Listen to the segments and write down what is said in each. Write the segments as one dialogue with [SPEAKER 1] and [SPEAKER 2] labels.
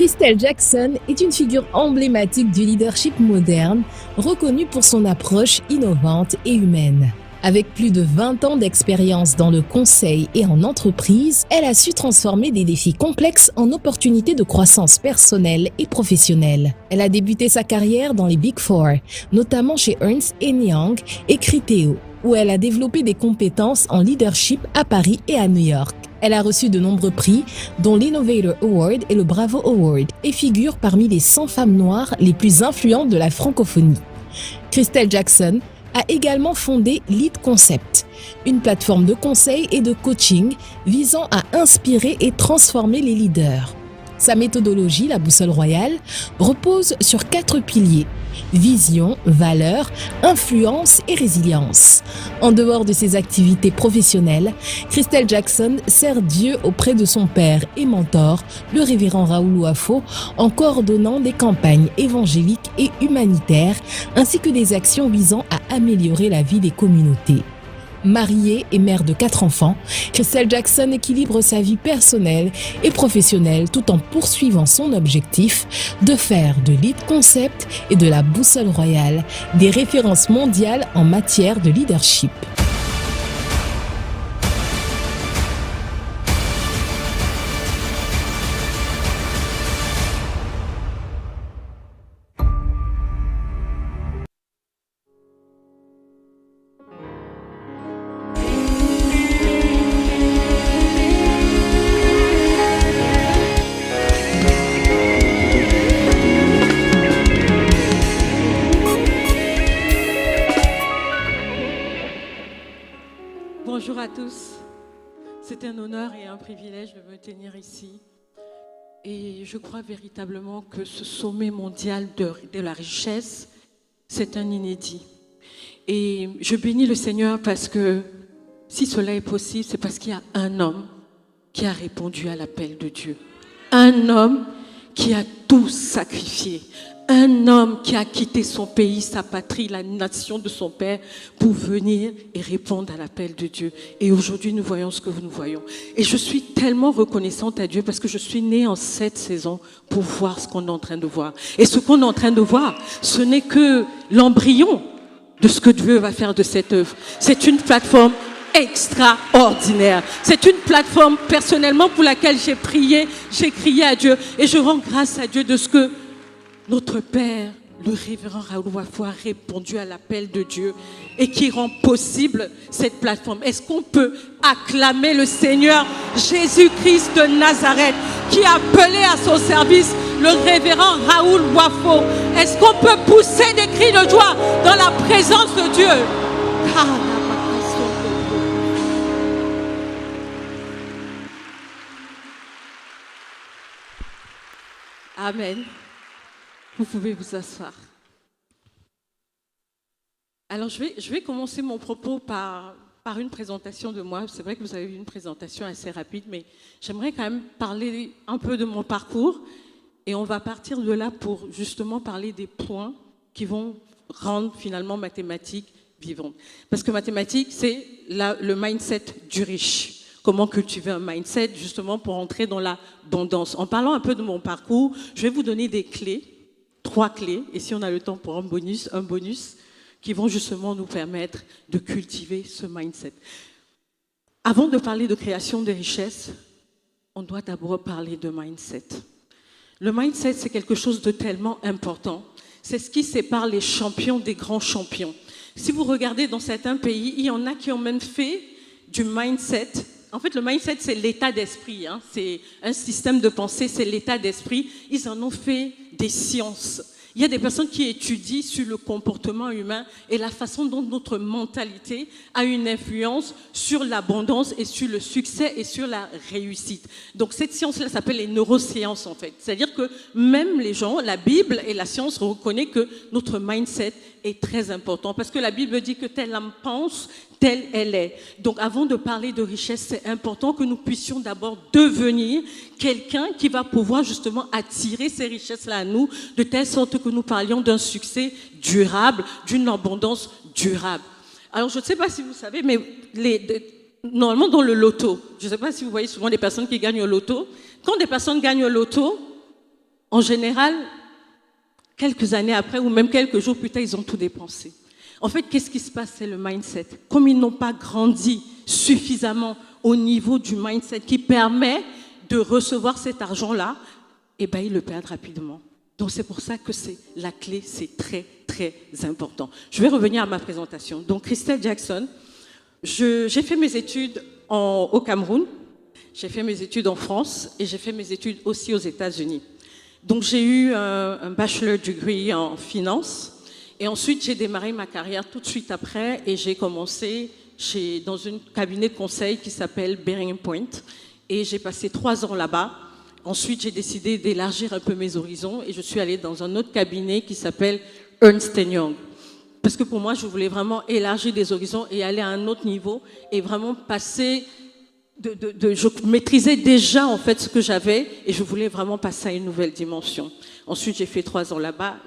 [SPEAKER 1] Crystal Jackson est une figure emblématique du leadership moderne, reconnue pour son approche innovante et humaine. Avec plus de 20 ans d'expérience dans le conseil et en entreprise, elle a su transformer des défis complexes en opportunités de croissance personnelle et professionnelle. Elle a débuté sa carrière dans les Big Four, notamment chez Ernst Young et Criteo, où elle a développé des compétences en leadership à Paris et à New York. Elle a reçu de nombreux prix, dont l'Innovator Award et le Bravo Award, et figure parmi les 100 femmes noires les plus influentes de la francophonie. Crystal Jackson a également fondé Lead Concept, une plateforme de conseil et de coaching visant à inspirer et transformer les leaders. Sa méthodologie, la boussole royale, repose sur 4 piliers: vision, valeur, influence et résilience. En dehors de ses activités professionnelles, Crystal Jackson sert Dieu auprès de son père et mentor, le révérend Raoul Wafo, en coordonnant des campagnes évangéliques et humanitaires, ainsi que des actions visant à améliorer la vie des communautés. Mariée et mère de 4 enfants, Crystal Jackson équilibre sa vie personnelle et professionnelle tout en poursuivant son objectif de faire de Lead Concept et de la boussole royale des références mondiales en matière de leadership.
[SPEAKER 2] Bonjour à tous, c'est un honneur et un privilège de me tenir ici et je crois véritablement que ce sommet mondial de la richesse, c'est un inédit. Et je bénis le Seigneur parce que si cela est possible, c'est parce qu'il y a un homme qui a répondu à l'appel de Dieu. Un homme qui a tout sacrifié. Un homme qui a quitté son pays, sa patrie, la nation de son père pour venir et répondre à l'appel de Dieu. Et aujourd'hui, nous voyons ce que nous voyons. Et je suis tellement reconnaissante à Dieu parce que je suis née en cette saison pour voir ce qu'on est en train de voir. Et ce qu'on est en train de voir, ce n'est que l'embryon de ce que Dieu va faire de cette œuvre. C'est une plateforme extraordinaire. C'est une plateforme personnellement pour laquelle j'ai prié, j'ai crié à Dieu et je rends grâce à Dieu de ce que notre Père, le révérend Raoul Wafo, a répondu à l'appel de Dieu et qui rend possible cette plateforme. Est-ce qu'on peut acclamer le Seigneur Jésus-Christ de Nazareth qui a appelé à son service le révérend Raoul Wafo? Est-ce qu'on peut pousser des cris de joie dans la présence de Dieu? Amen. Vous pouvez vous asseoir. Alors, je vais commencer mon propos par une présentation de moi. C'est vrai que vous avez eu une présentation assez rapide, mais j'aimerais quand même parler un peu de mon parcours. Et on va partir de là pour justement parler des points qui vont rendre finalement mathématiques vivantes. Parce que mathématiques, c'est le mindset du riche. Comment cultiver un mindset justement pour entrer dans l'abondance. En parlant un peu de mon parcours, je vais vous donner des clés. 3 clés, et si on a le temps pour un bonus, qui vont justement nous permettre de cultiver ce mindset. Avant de parler de création de richesses, on doit d'abord parler de mindset. Le mindset, c'est quelque chose de tellement important. C'est ce qui sépare les champions des grands champions. Si vous regardez dans certains pays, il y en a qui ont même fait du mindset. En fait, le mindset, c'est l'état d'esprit. C'est un système de pensée, c'est l'état d'esprit. Ils en ont fait des sciences. Il y a des personnes qui étudient sur le comportement humain et la façon dont notre mentalité a une influence sur l'abondance et sur le succès et sur la réussite. Donc cette science-là s'appelle les neurosciences en fait. C'est-à-dire que même les gens, la Bible et la science reconnaissent que notre mindset est très important parce que la Bible dit que telle âme pense, telle elle est. Donc avant de parler de richesse, c'est important que nous puissions d'abord devenir quelqu'un qui va pouvoir justement attirer ces richesses-là à nous, de telle sorte que nous parlions d'un succès durable, d'une abondance durable. Alors je ne sais pas si vous savez, mais normalement dans le loto, je ne sais pas si vous voyez souvent des personnes qui gagnent au loto. Quand des personnes gagnent au loto, en général, quelques années après ou même quelques jours plus tard, ils ont tout dépensé. En fait, qu'est-ce qui se passe? C'est le mindset. Comme ils n'ont pas grandi suffisamment au niveau du mindset qui permet de recevoir cet argent-là, eh ben, ils le perdent rapidement. Donc, c'est pour ça que c'est la clé, c'est très, très important. Je vais revenir à ma présentation. Donc, Christelle Jackson, j'ai fait mes études au Cameroun, j'ai fait mes études en France et j'ai fait mes études aussi aux États-Unis. Donc, j'ai eu un bachelor degree en finance et ensuite, j'ai démarré ma carrière tout de suite après et j'ai commencé dans un cabinet de conseil qui s'appelle Bearing Point et j'ai passé 3 ans là-bas. Ensuite, j'ai décidé d'élargir un peu mes horizons et je suis allée dans un autre cabinet qui s'appelle Ernst & Young. Parce que pour moi, je voulais vraiment élargir des horizons et aller à un autre niveau et vraiment passer je maîtrisais déjà en fait ce que j'avais et je voulais vraiment passer à une nouvelle dimension. Ensuite, j'ai fait 3 ans là-bas.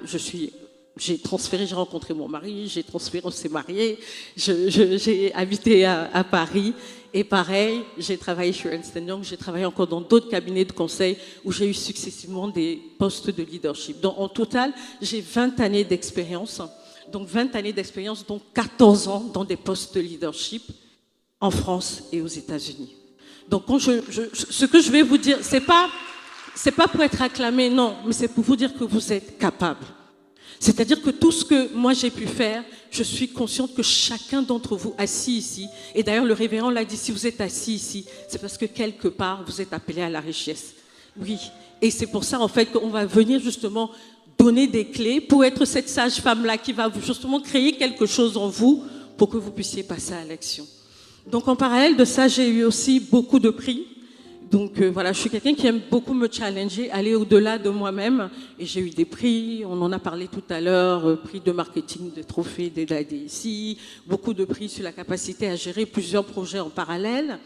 [SPEAKER 2] J'ai transféré, j'ai rencontré mon mari, j'ai transféré, on s'est mariés. J'ai habité à Paris et pareil, j'ai travaillé chez Ernst & Young. J'ai travaillé encore dans d'autres cabinets de conseil où j'ai eu successivement des postes de leadership. Donc en total, j'ai 20 années d'expérience. Donc 20 années d'expérience, donc 14 ans dans des postes de leadership en France et aux États-Unis. Donc, ce que je vais vous dire, c'est pas pour être acclamé, non, mais c'est pour vous dire que vous êtes capable. C'est-à-dire que tout ce que moi j'ai pu faire, je suis consciente que chacun d'entre vous assis ici, et d'ailleurs le révérend l'a dit, si vous êtes assis ici, c'est parce que quelque part vous êtes appelé à la richesse. Oui, et c'est pour ça en fait qu'on va venir justement donner des clés pour être cette sage-femme-là qui va justement créer quelque chose en vous pour que vous puissiez passer à l'action. Donc en parallèle de ça, j'ai eu aussi beaucoup de prix. Donc voilà, je suis quelqu'un qui aime beaucoup me challenger, aller au-delà de moi-même. Et j'ai eu des prix, on en a parlé tout à l'heure, prix de marketing, de trophées de la DSI, beaucoup de prix sur la capacité à gérer plusieurs projets en parallèle.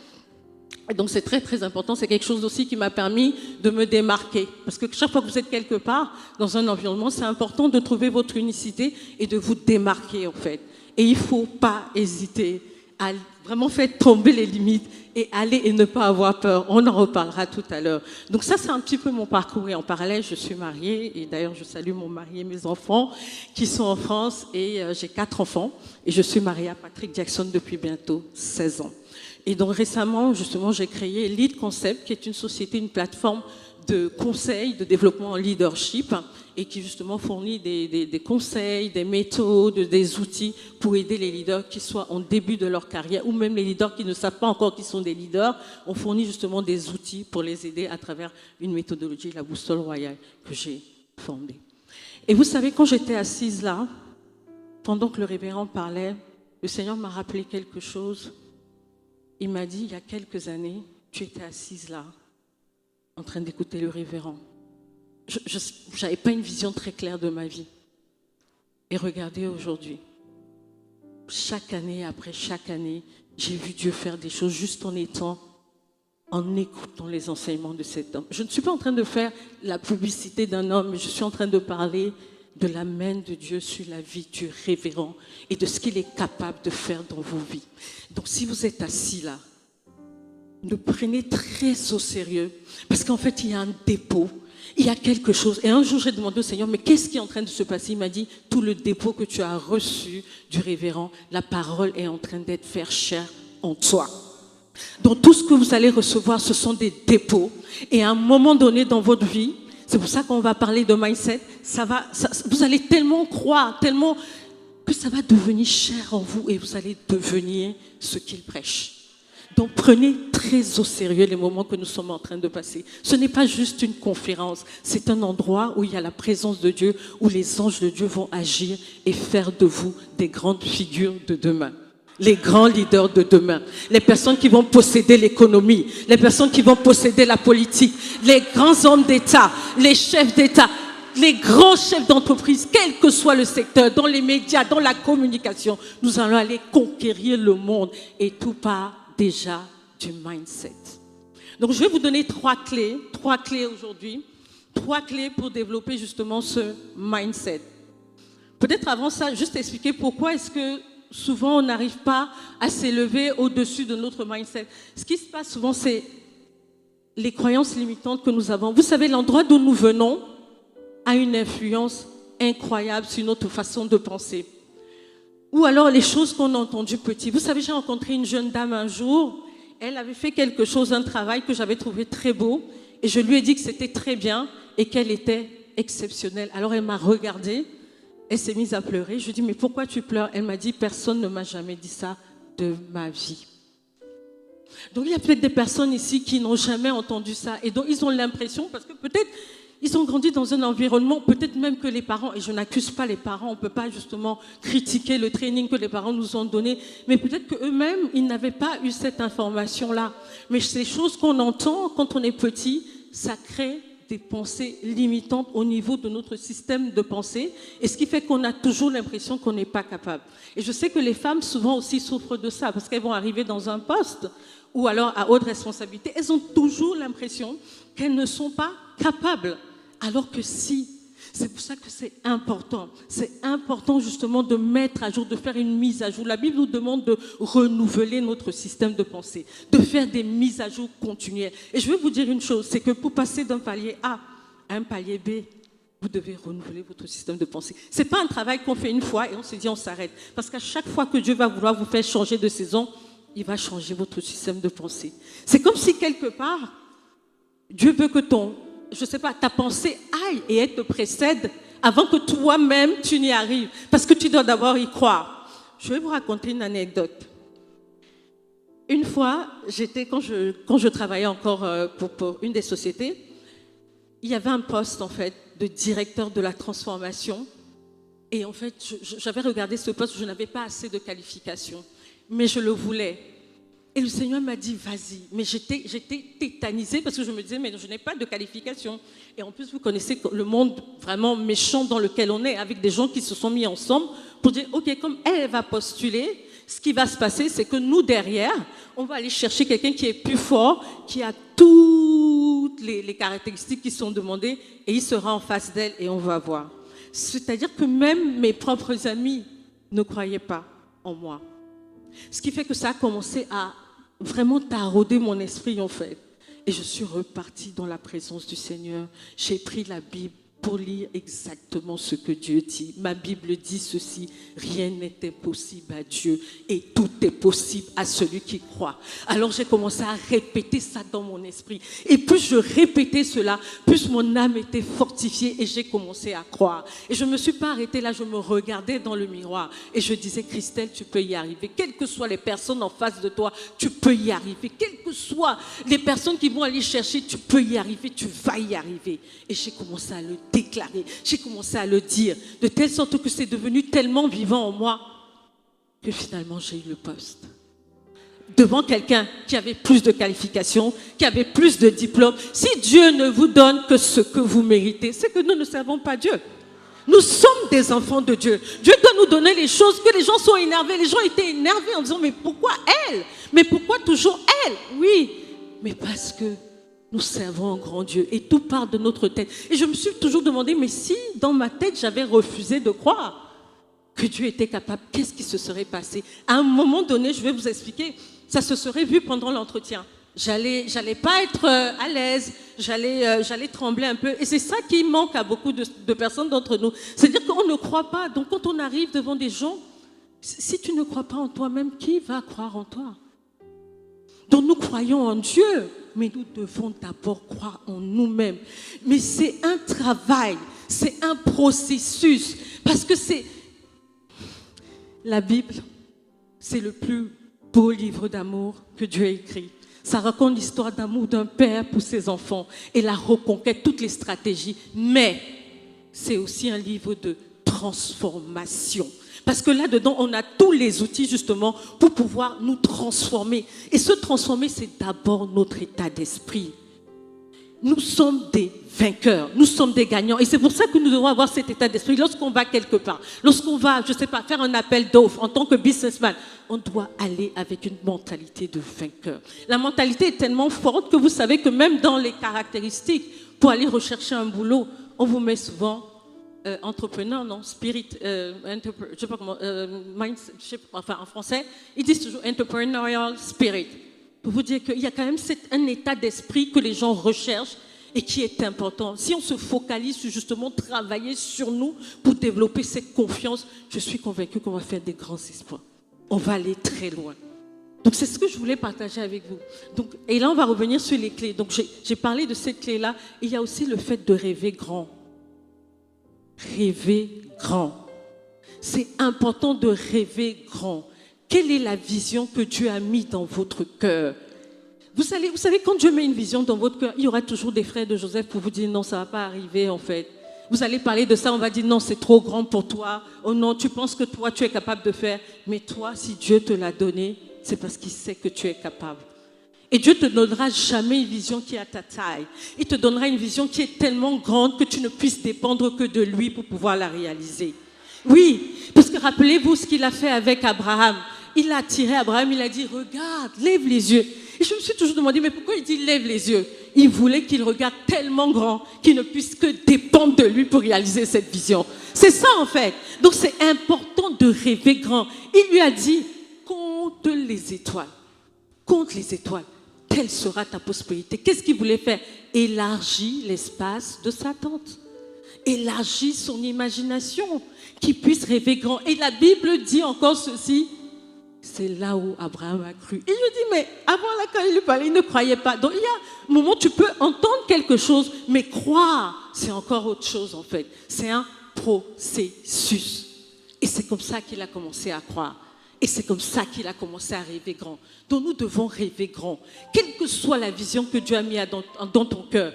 [SPEAKER 2] Et donc c'est très très important, c'est quelque chose aussi qui m'a permis de me démarquer. Parce que chaque fois que vous êtes quelque part dans un environnement, c'est important de trouver votre unicité et de vous démarquer en fait. Et il ne faut pas hésiter à vraiment faire tomber les limites et aller et ne pas avoir peur. On en reparlera tout à l'heure. Donc ça, c'est un petit peu mon parcours. Et en parallèle, je suis mariée. Et d'ailleurs, je salue mon mari et mes enfants qui sont en France. Et j'ai 4 enfants. Et je suis mariée à Patrick Jackson depuis bientôt 16 ans. Et donc récemment, justement, j'ai créé Lead Concept, qui est une société, une plateforme de conseil, de développement en leadership et qui justement fournit des conseils, des méthodes, des outils pour aider les leaders qui soient en début de leur carrière ou même les leaders qui ne savent pas encore qu'ils sont des leaders. On fournit justement des outils pour les aider à travers une méthodologie, la boussole royale, que j'ai fondée. Et vous savez, quand j'étais assise là, pendant que le révérend parlait, le Seigneur m'a rappelé quelque chose. Il m'a dit, il y a quelques années, tu étais assise là, en train d'écouter le révérend. Je n'avais pas une vision très claire de ma vie. Et regardez aujourd'hui, chaque année après chaque année, j'ai vu Dieu faire des choses juste en écoutant les enseignements de cet homme. Je ne suis pas en train de faire la publicité d'un homme, mais je suis en train de parler de la main de Dieu sur la vie du révérend et de ce qu'il est capable de faire dans vos vies. Donc si vous êtes assis là, le prenez très au sérieux parce qu'en fait, il y a un dépôt, il y a quelque chose. Et un jour, j'ai demandé au Seigneur, mais qu'est-ce qui est en train de se passer? Il m'a dit, tout le dépôt que tu as reçu du révérend, la parole est en train d'être faire chair en toi. Donc tout ce que vous allez recevoir, ce sont des dépôts. Et à un moment donné dans votre vie, c'est pour ça qu'on va parler de mindset, vous allez tellement croire, tellement que ça va devenir chair en vous et vous allez devenir ce qu'il prêche. Donc prenez très au sérieux les moments que nous sommes en train de passer. Ce n'est pas juste une conférence, c'est un endroit où il y a la présence de Dieu, où les anges de Dieu vont agir et faire de vous des grandes figures de demain. Les grands leaders de demain, les personnes qui vont posséder l'économie, les personnes qui vont posséder la politique, les grands hommes d'État, les chefs d'État, les grands chefs d'entreprise, quel que soit le secteur, dans les médias, dans la communication, nous allons aller conquérir le monde et tout part déjà du mindset. Donc je vais vous donner 3 clés aujourd'hui, 3 clés pour développer justement ce mindset. Peut-être avant ça, juste expliquer pourquoi est-ce que souvent on n'arrive pas à s'élever au-dessus de notre mindset. Ce qui se passe souvent, c'est les croyances limitantes que nous avons. Vous savez, l'endroit d'où nous venons, a une influence incroyable sur notre façon de penser. Ou alors les choses qu'on a entendues petit. Vous savez, j'ai rencontré une jeune dame un jour, elle avait fait quelque chose, un travail que j'avais trouvé très beau, et je lui ai dit que c'était très bien et qu'elle était exceptionnelle. Alors elle m'a regardée, elle s'est mise à pleurer. Je lui ai dit, mais pourquoi tu pleures? Elle m'a dit, personne ne m'a jamais dit ça de ma vie. Donc il y a peut-être des personnes ici qui n'ont jamais entendu ça et donc ils ont l'impression, parce que peut-être ils ont grandi dans un environnement, peut-être même que les parents, et je n'accuse pas les parents, on ne peut pas justement critiquer le training que les parents nous ont donné, mais peut-être qu'eux-mêmes, ils n'avaient pas eu cette information-là. Mais ces choses qu'on entend quand on est petit, ça crée des pensées limitantes au niveau de notre système de pensée, et ce qui fait qu'on a toujours l'impression qu'on n'est pas capable. Et je sais que les femmes souvent aussi souffrent de ça, parce qu'elles vont arriver dans un poste, ou alors à haute responsabilité, elles ont toujours l'impression qu'elles ne sont pas capables. Alors que si, c'est pour ça que c'est important justement de mettre à jour, de faire une mise à jour. La Bible nous demande de renouveler notre système de pensée, de faire des mises à jour continuelles. Et je vais vous dire une chose, c'est que pour passer d'un palier A à un palier B, vous devez renouveler votre système de pensée. Ce n'est pas un travail qu'on fait une fois et on se dit on s'arrête. Parce qu'à chaque fois que Dieu va vouloir vous faire changer de saison, il va changer votre système de pensée. C'est comme si quelque part, Dieu veut que ta pensée aille et elle te précède avant que toi-même tu n'y arrives. Parce que tu dois d'abord y croire. Je vais vous raconter une anecdote. Une fois, quand je travaillais encore pour une des sociétés, il y avait un poste en fait de directeur de la transformation. Et en fait, j'avais regardé ce poste, je n'avais pas assez de qualifications. Mais je le voulais. Et le Seigneur m'a dit, vas-y. Mais j'étais tétanisée parce que je me disais, mais je n'ai pas de qualification. Et en plus, vous connaissez le monde vraiment méchant dans lequel on est, avec des gens qui se sont mis ensemble pour dire, ok, comme elle va postuler, ce qui va se passer, c'est que nous, derrière, on va aller chercher quelqu'un qui est plus fort, qui a toutes les caractéristiques qui sont demandées, et il sera en face d'elle et on va voir. C'est-à-dire que même mes propres amis ne croyaient pas en moi. Ce qui fait que ça a commencé à vraiment tarauder mon esprit en fait. Et je suis repartie dans la présence du Seigneur. J'ai pris la Bible pour lire exactement ce que Dieu dit. Ma Bible dit ceci, rien n'est impossible à Dieu et tout est possible à celui qui croit. Alors j'ai commencé à répéter ça dans mon esprit. Et plus je répétais cela, plus mon âme était fortifiée et j'ai commencé à croire. Et je ne me suis pas arrêtée là, je me regardais dans le miroir et je disais, Christelle, tu peux y arriver. Quelles que soient les personnes en face de toi, tu peux y arriver. Quelles que soient les personnes qui vont aller chercher, tu peux y arriver, tu vas y arriver. Et j'ai commencé à le déclarer, j'ai commencé à le dire, de telle sorte que c'est devenu tellement vivant en moi que finalement j'ai eu le poste. Devant quelqu'un qui avait plus de qualifications, qui avait plus de diplômes. Si Dieu ne vous donne que ce que vous méritez, c'est que nous ne servons pas Dieu. Nous sommes des enfants de Dieu. Dieu doit nous donner les choses que les gens sont énervés. Les gens étaient énervés en disant, mais pourquoi elle? Mais pourquoi toujours elle? Oui, mais parce que nous servons un grand Dieu et tout part de notre tête. Et je me suis toujours demandé, mais si dans ma tête j'avais refusé de croire que Dieu était capable, qu'est-ce qui se serait passé? À un moment donné, je vais vous expliquer, ça se serait vu pendant l'entretien. J'allais pas être à l'aise, j'allais trembler un peu. Et c'est ça qui manque à beaucoup de personnes d'entre nous. C'est-à-dire qu'on ne croit pas. Donc quand on arrive devant des gens, si tu ne crois pas en toi-même, qui va croire en toi? Donc nous croyons en Dieu, mais nous devons d'abord croire en nous-mêmes. Mais c'est un travail, c'est un processus, parce que c'est... La Bible, c'est le plus beau livre d'amour que Dieu a écrit. Ça raconte l'histoire d'amour d'un père pour ses enfants et la reconquête, toutes les stratégies. Mais c'est aussi un livre de transformation. Parce que là-dedans, on a tous les outils justement pour pouvoir nous transformer. Et se transformer, c'est d'abord notre état d'esprit. Nous sommes des vainqueurs, nous sommes des gagnants. Et c'est pour ça que nous devons avoir cet état d'esprit. Lorsqu'on va quelque part, lorsqu'on va, je ne sais pas, faire un appel d'offres en tant que businessman, on doit aller avec une mentalité de vainqueur. La mentalité est tellement forte que vous savez que même dans les caractéristiques, pour aller rechercher un boulot, on vous met souvent... entrepreneur, non, spirit, je sais pas comment, enfin en français, ils disent toujours entrepreneurial spirit. Pour vous dire qu'il y a quand même un état d'esprit que les gens recherchent et qui est important, si on se focalise sur justement travailler sur nous pour développer cette confiance, je suis convaincue qu'on va faire des grands espoirs. On va aller très loin. Donc, c'est ce que je voulais partager avec vous. Donc, et là, on va revenir sur les clés. Donc, j'ai parlé de cette clé-là. Il y a aussi le fait de rêver grand. Rêver grand. C'est important de rêver grand. Quelle est la vision que Dieu a mise dans votre cœur? Vous savez, quand Dieu met une vision dans votre cœur, il y aura toujours des frères de Joseph pour vous dire non, ça ne va pas arriver en fait. Vous allez parler de ça, on va dire non, c'est trop grand pour toi. Oh non, tu penses que toi, tu es capable de faire. Mais toi, si Dieu te l'a donné, c'est parce qu'il sait que tu es capable. Et Dieu ne te donnera jamais une vision qui est à ta taille. Il te donnera une vision qui est tellement grande que tu ne puisses dépendre que de lui pour pouvoir la réaliser. Oui, parce que rappelez-vous ce qu'il a fait avec Abraham. Il a attiré Abraham, il a dit, regarde, lève les yeux. Et je me suis toujours demandé, mais pourquoi il dit lève les yeux? Il voulait qu'il regarde tellement grand qu'il ne puisse que dépendre de lui pour réaliser cette vision. C'est ça en fait. Donc c'est important de rêver grand. Il lui a dit, compte les étoiles. Compte les étoiles. Telle sera ta prospérité. Qu'est-ce qu'il voulait faire? Élargir l'espace de sa tente. Élargir son imagination. Qu'il puisse rêver grand. Et la Bible dit encore ceci. C'est là où Abraham a cru. Et je dis, mais avant là, quand il lui parlait, il ne croyait pas. Donc il y a un moment où tu peux entendre quelque chose, mais croire, c'est encore autre chose en fait. C'est un processus. Et c'est comme ça qu'il a commencé à croire. Et c'est comme ça qu'il a commencé à rêver grand. Donc nous devons rêver grand. Quelle que soit la vision que Dieu a mise dans ton cœur,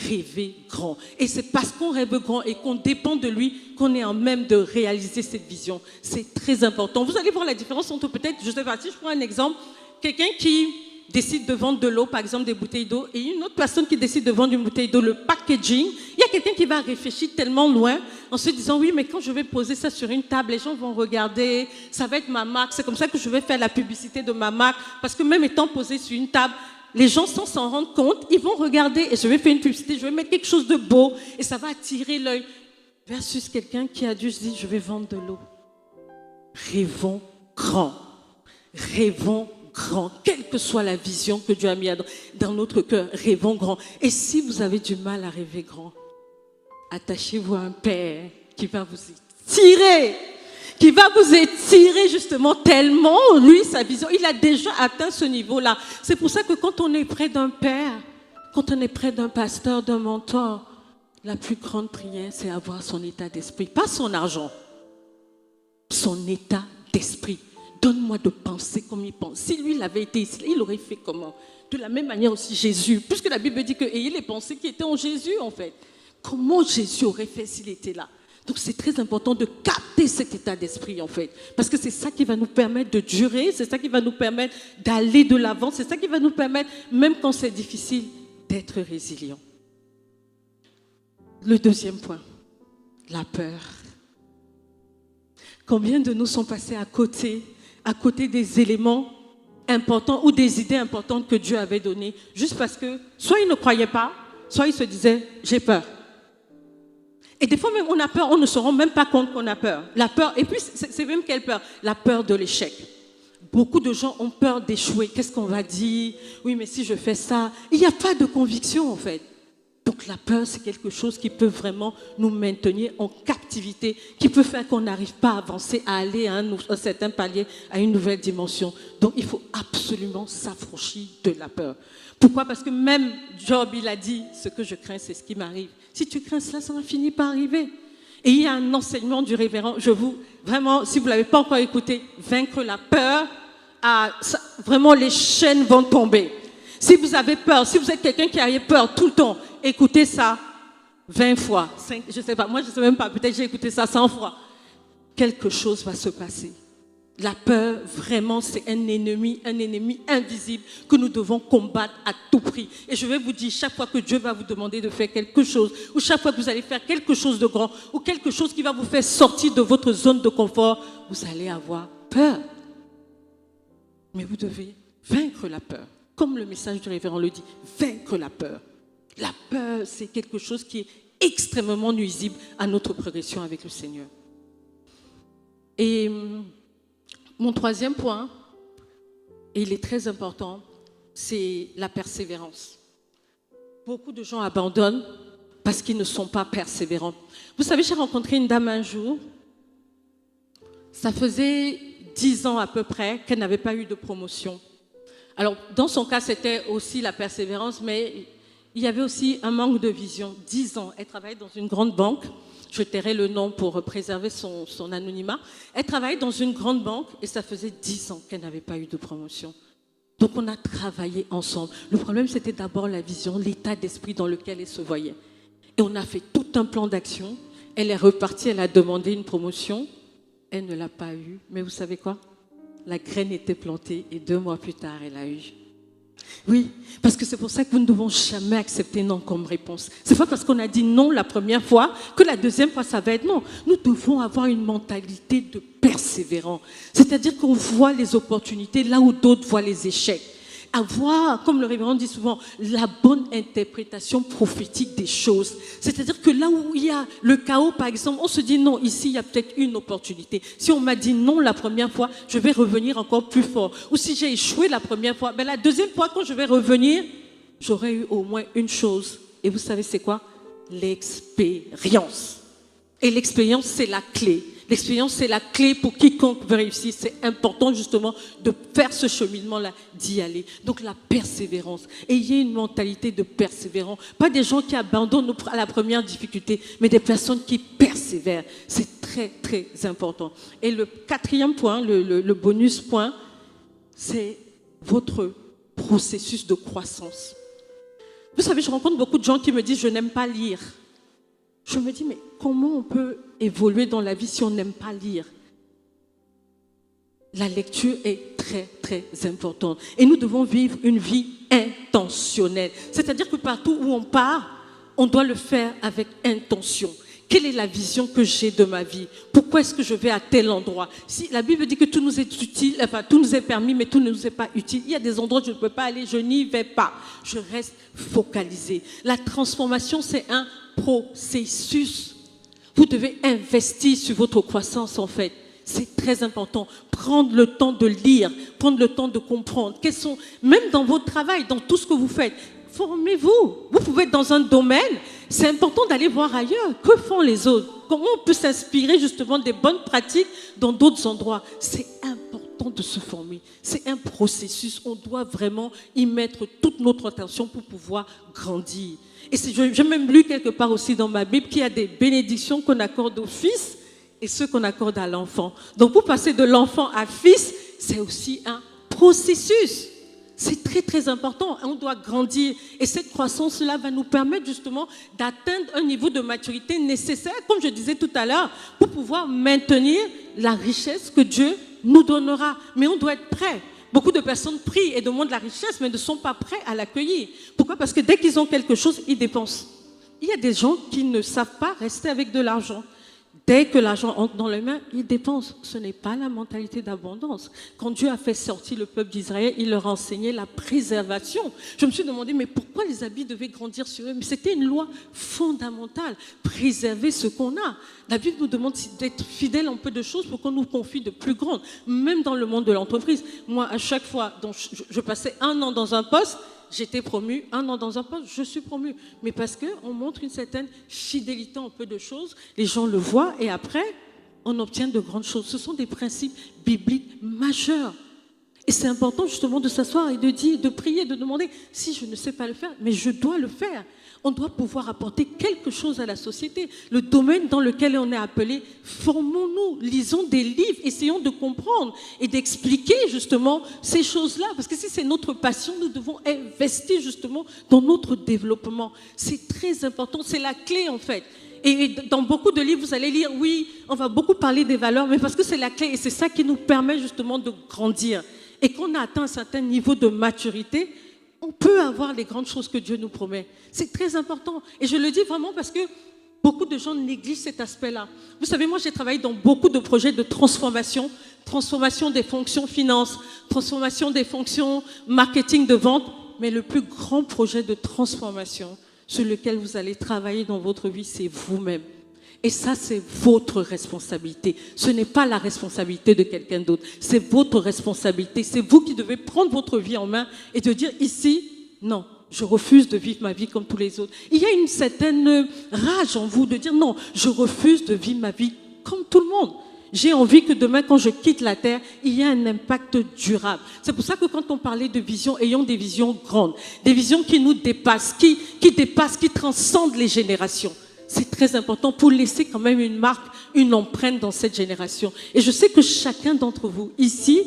[SPEAKER 2] rêver grand. Et c'est parce qu'on rêve grand et qu'on dépend de lui qu'on est en même de réaliser cette vision. C'est très important. Vous allez voir la différence entre peut-être, je sais pas, si je prends un exemple, quelqu'un qui décide de vendre de l'eau, par exemple des bouteilles d'eau, et une autre personne qui décide de vendre une bouteille d'eau, le packaging, il y a quelqu'un qui va réfléchir tellement loin en se disant, oui, mais quand je vais poser ça sur une table, les gens vont regarder, ça va être ma marque, c'est comme ça que je vais faire la publicité de ma marque, parce que même étant posé sur une table, les gens, sans s'en rendre compte, ils vont regarder et je vais faire une publicité, je vais mettre quelque chose de beau et ça va attirer l'œil. Versus quelqu'un qui a dû se dire, je vais vendre de l'eau. Rêvons grand. Rêvons grand. Quelle que soit la vision que Dieu a mis dans notre cœur, rêvons grand. Et si vous avez du mal à rêver grand, attachez-vous à un Père qui va vous tirer. Qui va vous étirer justement tellement, lui, sa vision, il a déjà atteint ce niveau-là. C'est pour ça que quand on est près d'un père, quand on est près d'un pasteur, d'un mentor, la plus grande prière, c'est avoir son état d'esprit. Pas son argent, son état d'esprit. Donne-moi de penser comme il pense. Si lui, il avait été ici, il aurait fait comment? De la même manière aussi Jésus, puisque la Bible dit que ayez les pensées qui étaient en Jésus, en fait. Comment Jésus aurait fait s'il était là? Donc c'est très important de capter cet état d'esprit en fait. Parce que c'est ça qui va nous permettre de durer, c'est ça qui va nous permettre d'aller de l'avant, c'est ça qui va nous permettre, même quand c'est difficile, d'être résilient. Le deuxième point, la peur. Combien de nous sont passés à côté des éléments importants ou des idées importantes que Dieu avait données, juste parce que soit ils ne croyaient pas, soit ils se disaient « j'ai peur ». Et des fois même on a peur, on ne se rend même pas compte qu'on a peur. La peur, et puis c'est même quelle peur? La peur de l'échec. Beaucoup de gens ont peur d'échouer. Qu'est-ce qu'on va dire? Oui, mais si je fais ça, il n'y a pas de conviction en fait. Donc la peur, c'est quelque chose qui peut vraiment nous maintenir en captivité, qui peut faire qu'on n'arrive pas à avancer, à aller à un certain palier, à une nouvelle dimension. Donc il faut absolument s'affranchir de la peur. Pourquoi? Parce que même Job, il a dit, ce que je crains, c'est ce qui m'arrive. Si tu crains cela, ça va finir par arriver. Et il y a un enseignement du révérend, vraiment, si vous ne l'avez pas encore écouté, vaincre la peur, vraiment les chaînes vont tomber. Si vous avez peur, si vous êtes quelqu'un qui a peur tout le temps, écoutez ça 20 fois, 5, je ne sais pas, moi je ne sais même pas, peut-être j'ai écouté ça 100 fois. Quelque chose va se passer. La peur, vraiment, c'est un ennemi invisible que nous devons combattre à tout prix. Et je vais vous dire, chaque fois que Dieu va vous demander de faire quelque chose, ou chaque fois que vous allez faire quelque chose de grand, ou quelque chose qui va vous faire sortir de votre zone de confort, vous allez avoir peur. Mais vous devez vaincre la peur. Comme le message du révérend le dit, vaincre la peur. La peur, c'est quelque chose qui est extrêmement nuisible à notre progression avec le Seigneur. Et mon troisième point, et il est très important, c'est la persévérance. beaucoup de gens abandonnent parce qu'ils ne sont pas persévérants. Vous savez, j'ai rencontré une dame un jour, ça faisait 10 ans à peu près qu'elle n'avait pas eu de promotion. Alors, dans son cas, c'était aussi la persévérance, mais il y avait aussi un manque de vision. 10 ans, elle travaillait dans une grande banque. Je tairai le nom pour préserver son anonymat. Elle travaillait dans une grande banque et ça faisait 10 ans qu'elle n'avait pas eu de promotion. Donc, on a travaillé ensemble. Le problème, c'était d'abord la vision, l'état d'esprit dans lequel elle se voyait. Et on a fait tout un plan d'action. Elle est repartie, elle a demandé une promotion. Elle ne l'a pas eue. Mais vous savez quoi? La graine était plantée et 2 mois plus tard, elle a eu. Oui, parce que c'est pour ça que nous ne devons jamais accepter non comme réponse. C'est pas parce qu'on a dit non la première fois que la deuxième fois, ça va être non. Nous devons avoir une mentalité de persévérant. C'est-à-dire qu'on voit les opportunités là où d'autres voient les échecs. Avoir, comme le révérend dit souvent, la bonne interprétation prophétique des choses. C'est-à-dire que là où il y a le chaos, par exemple, on se dit non, ici il y a peut-être une opportunité. Si on m'a dit non la première fois, je vais revenir encore plus fort. Ou si j'ai échoué la première fois, ben la deuxième fois, quand je vais revenir, j'aurai eu au moins une chose. Et vous savez c'est quoi? L'expérience. Et l'expérience, c'est la clé. L'expérience, c'est la clé pour quiconque veut réussir. C'est important justement de faire ce cheminement-là, d'y aller. Donc la persévérance. Ayez une mentalité de persévérant. Pas des gens qui abandonnent à la première difficulté, mais des personnes qui persévèrent. C'est très, très important. Et le 4e point, le bonus point, c'est votre processus de croissance. Vous savez, je rencontre beaucoup de gens qui me disent « je n'aime pas lire ». Je me dis, mais comment on peut évoluer dans la vie si on n'aime pas lire? La lecture est très, très importante. Et nous devons vivre une vie intentionnelle. C'est-à-dire que partout où on part, on doit le faire avec intention. Quelle est la vision que j'ai de ma vie? Pourquoi est-ce que je vais à tel endroit? Si la Bible dit que tout nous est utile, enfin tout nous est permis, mais tout ne nous est pas utile. Il y a des endroits où je ne peux pas aller, je n'y vais pas. Je reste focalisé. La transformation, c'est un processus. Vous devez investir sur votre croissance en fait. C'est très important. Prendre le temps de lire, prendre le temps de comprendre. Même dans votre travail, dans tout ce que vous faites, formez-vous. Vous pouvez être dans un domaine, c'est important d'aller voir ailleurs. Que font les autres? Comment on peut s'inspirer justement des bonnes pratiques dans d'autres endroits? C'est important de se former. C'est un processus. On doit vraiment y mettre toute notre attention pour pouvoir grandir. Et j'ai même lu quelque part aussi dans ma Bible qu'il y a des bénédictions qu'on accorde au fils et ceux qu'on accorde à l'enfant. Donc pour passer de l'enfant à fils, c'est aussi un processus. C'est très très important. On doit grandir. Et cette croissance-là va nous permettre justement d'atteindre un niveau de maturité nécessaire, comme je disais tout à l'heure, pour pouvoir maintenir la richesse que Dieu nous donnera. Mais on doit être prêt. Beaucoup de personnes prient et demandent la richesse, mais ne sont pas prêts à l'accueillir. Pourquoi? Parce que dès qu'ils ont quelque chose, ils dépensent. Il y a des gens qui ne savent pas rester avec de l'argent. Dès que l'argent entre dans les mains, ils dépensent. Ce n'est pas la mentalité d'abondance. Quand Dieu a fait sortir le peuple d'Israël, il leur a enseigné la préservation. Je me suis demandé, mais pourquoi les habits devaient grandir sur eux? Mais c'était une loi fondamentale. Préserver ce qu'on a. La Bible nous demande d'être fidèles en peu de choses pour qu'on nous confie de plus grandes. Même dans le monde de l'entreprise. Moi, à chaque fois, donc, je passais 1 an dans un poste, j'étais promue, 1 an dans un poste, je suis promue. Mais parce qu'on montre une certaine fidélité en peu de choses, les gens le voient et après, on obtient de grandes choses. Ce sont des principes bibliques majeurs. Et c'est important justement de s'asseoir et de dire, de prier, de demander, si je ne sais pas le faire, mais je dois le faire. On doit pouvoir apporter quelque chose à la société. Le domaine dans lequel on est appelé, formons-nous, lisons des livres, essayons de comprendre et d'expliquer justement ces choses-là. Parce que si c'est notre passion, nous devons investir justement dans notre développement. C'est très important, c'est la clé en fait. Et dans beaucoup de livres, vous allez lire, oui, on va beaucoup parler des valeurs, mais parce que c'est la clé et c'est ça qui nous permet justement de grandir. Et qu'on a atteint un certain niveau de maturité, on peut avoir les grandes choses que Dieu nous promet. C'est très important. Et je le dis vraiment parce que beaucoup de gens négligent cet aspect-là. Vous savez, moi, j'ai travaillé dans beaucoup de projets de transformation. Transformation des fonctions finances, transformation des fonctions marketing de vente. Mais le plus grand projet de transformation sur lequel vous allez travailler dans votre vie, c'est vous-même. Et ça, c'est votre responsabilité. Ce n'est pas la responsabilité de quelqu'un d'autre. C'est votre responsabilité. C'est vous qui devez prendre votre vie en main et de dire ici, non, je refuse de vivre ma vie comme tous les autres. Il y a une certaine rage en vous de dire non, je refuse de vivre ma vie comme tout le monde. J'ai envie que demain, quand je quitte la terre, il y ait un impact durable. C'est pour ça que quand on parlait de vision, ayons des visions grandes, des visions qui nous dépassent, qui dépassent, qui transcendent les générations. C'est très important pour laisser quand même une marque, une empreinte dans cette génération. Et je sais que chacun d'entre vous ici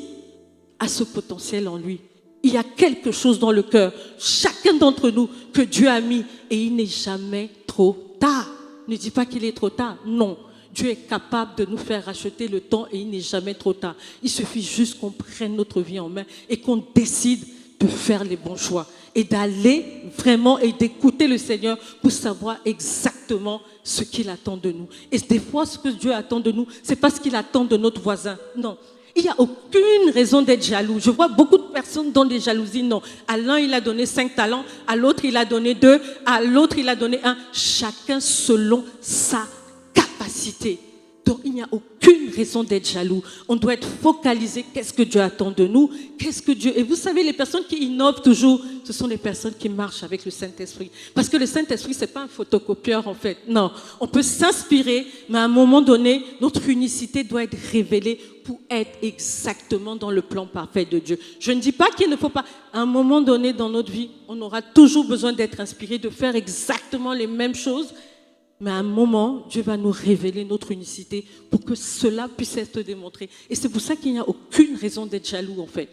[SPEAKER 2] a ce potentiel en lui. Il y a quelque chose dans le cœur, chacun d'entre nous, que Dieu a mis, et il n'est jamais trop tard. Ne dis pas qu'il est trop tard, non. Dieu est capable de nous faire racheter le temps et il n'est jamais trop tard. Il suffit juste qu'on prenne notre vie en main et qu'on décide de faire les bons choix et d'aller vraiment et d'écouter le Seigneur pour savoir exactement ce qu'il attend de nous. Et des fois, ce que Dieu attend de nous, c'est pas ce qu'il attend de notre voisin. Non. Il n'y a aucune raison d'être jaloux. Je vois beaucoup de personnes dans des jalousies. Non. À l'un, il a donné 5 talents. À l'autre, il a donné 2. À l'autre, il a donné 1. Chacun selon sa capacité. Donc, il n'y a aucune raison d'être jaloux. On doit être focalisé. Qu'est-ce que Dieu attend de nous? Qu'est-ce que Dieu... Et vous savez, les personnes qui innovent toujours, ce sont les personnes qui marchent avec le Saint-Esprit. Parce que le Saint-Esprit, c'est pas un photocopieur, en fait. Non. On peut s'inspirer, mais à un moment donné, notre unicité doit être révélée pour être exactement dans le plan parfait de Dieu. Je ne dis pas qu'il ne faut pas... À un moment donné dans notre vie, on aura toujours besoin d'être inspiré, de faire exactement les mêmes choses. Mais à un moment, Dieu va nous révéler notre unicité pour que cela puisse être démontré. Et c'est pour ça qu'il n'y a aucune raison d'être jaloux, en fait.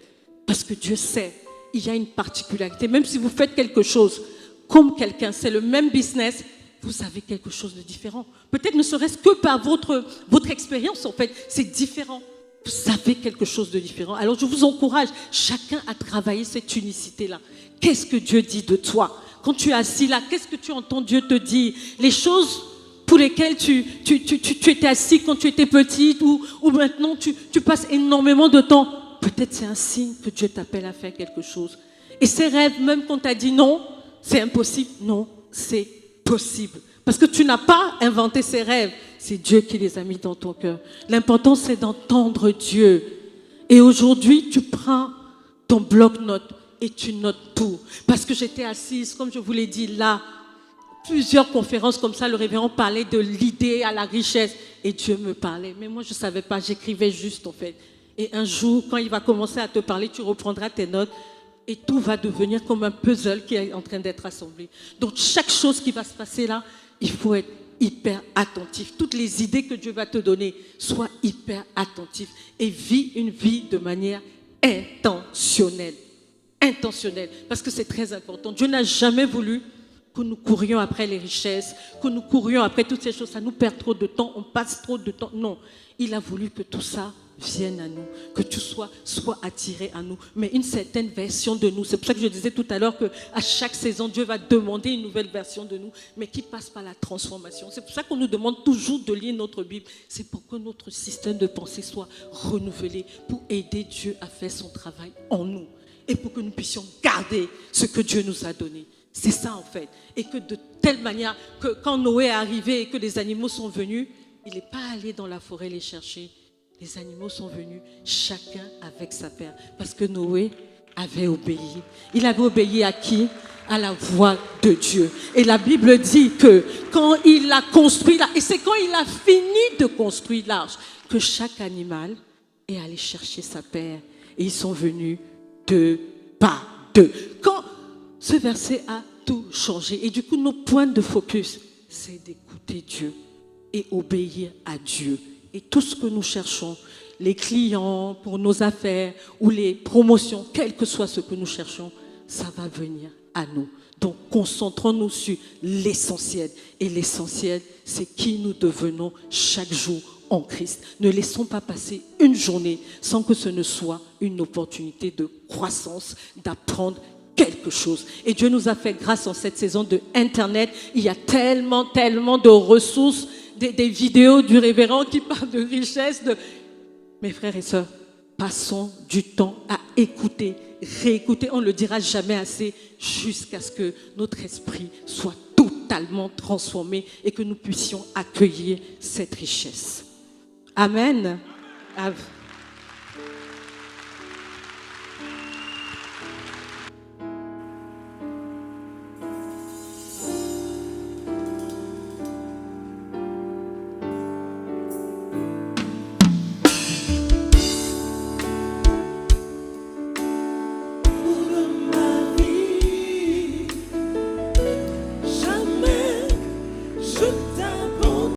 [SPEAKER 2] Parce que Dieu sait, il y a une particularité. Même si vous faites quelque chose comme quelqu'un, c'est le même business, vous avez quelque chose de différent. Peut-être ne serait-ce que par votre expérience, en fait, c'est différent. Vous avez quelque chose de différent. Alors je vous encourage, chacun à travailler cette unicité-là. Qu'est-ce que Dieu dit de toi ? Quand tu es assis là, qu'est-ce que tu entends Dieu te dire? Les choses pour lesquelles tu étais assis quand tu étais petite ou maintenant tu passes énormément de temps. Peut-être c'est un signe que Dieu t'appelle à faire quelque chose. Et ces rêves, même quand tu as dit non, c'est impossible. Non, c'est possible. Parce que tu n'as pas inventé ces rêves. C'est Dieu qui les a mis dans ton cœur. L'important, c'est d'entendre Dieu. Et aujourd'hui, tu prends ton bloc-notes et tu notes tout. Parce que j'étais assise, comme je vous l'ai dit, là, plusieurs conférences comme ça, le révérend parlait de l'idée à la richesse. Et Dieu me parlait. Mais moi, je ne savais pas, j'écrivais juste en fait. Et un jour, quand il va commencer à te parler, tu reprendras tes notes. Et tout va devenir comme un puzzle qui est en train d'être assemblé. Donc, chaque chose qui va se passer là, il faut être hyper attentif. Toutes les idées que Dieu va te donner, sois hyper attentif. Et vis une vie de manière intentionnelle. Intentionnelle. Parce que c'est très important. Dieu n'a jamais voulu que nous courions après les richesses, que nous courions après toutes ces choses. Ça nous perd trop de temps, on passe trop de temps. Non, il a voulu que tout ça vienne à nous, que tu sois attiré à nous, mais une certaine version de nous. C'est pour ça que je disais tout à l'heure qu'à chaque saison, Dieu va demander une nouvelle version de nous, mais qui passe par la transformation. C'est pour ça qu'on nous demande toujours de lire notre Bible. C'est pour que notre système de pensée soit renouvelé, pour aider Dieu à faire son travail en nous et pour que nous puissions garder ce que Dieu nous a donné. C'est ça en fait. Et que de telle manière que quand Noé est arrivé et que les animaux sont venus, il n'est pas allé dans la forêt les chercher. Les animaux sont venus, chacun avec sa paire. Parce que Noé avait obéi. Il avait obéi à qui? À la voix de Dieu. Et la Bible dit que quand il a construit l'arche, et c'est quand il a fini de construire l'arche, que chaque animal est allé chercher sa paire. Et ils sont venus 2 par 2. Quand ce verset a tout changé. Et du coup, nos points de focus, c'est d'écouter Dieu et obéir à Dieu. Et tout ce que nous cherchons, les clients pour nos affaires ou les promotions, quel que soit ce que nous cherchons, ça va venir à nous. Donc, concentrons-nous sur l'essentiel. Et l'essentiel, c'est qui nous devenons chaque jour en Christ. Ne laissons pas passer une journée sans que ce ne soit une opportunité de croissance, d'apprendre quelque chose. Et Dieu nous a fait grâce en cette saison de Internet. Il y a tellement de ressources, des vidéos du révérend qui parlent de richesse. Mes frères et sœurs, passons du temps à écouter, réécouter. On ne le dira jamais assez jusqu'à ce que notre esprit soit totalement transformé et que nous puissions accueillir cette richesse. Amen.